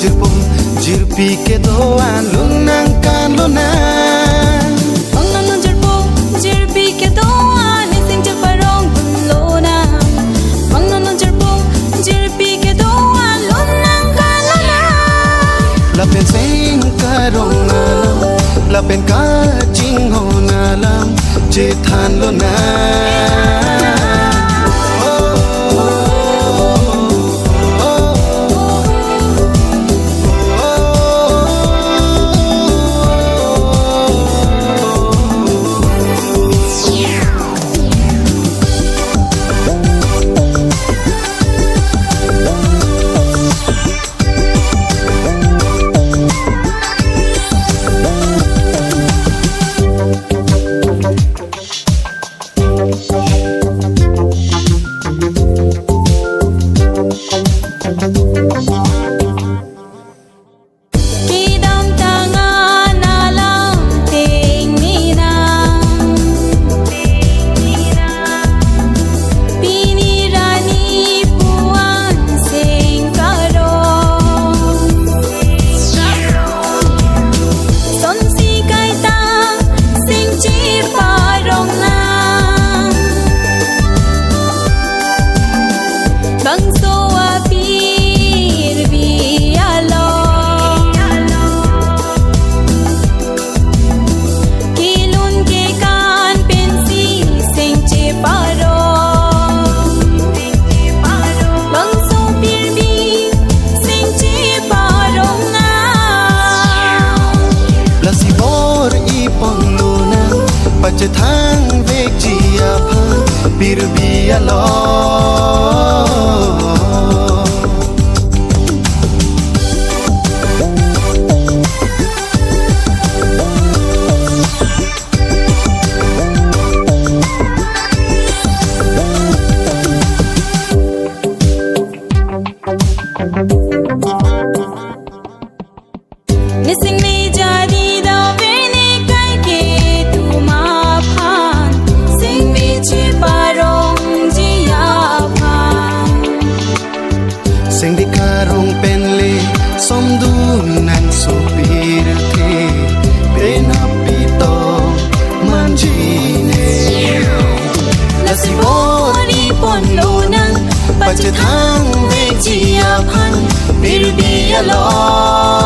jirpum jirpi ke doan lunang kan luna Vangnon jirpum jirpi ke doan sing jeparong luna Vangnon jirpum jirpi ke doan lunang kan luna lapen sing karong alam lapen ka jing hon alam je than luna je thang vek diya pir biya lo Missing me jadi da verne kai ke tu ma phan sing mi chi parong diya phan sing di karong penle somdu nan supir the penapito manjine lasi bori pon lo nang pa je thang vek diya phan pir biya lo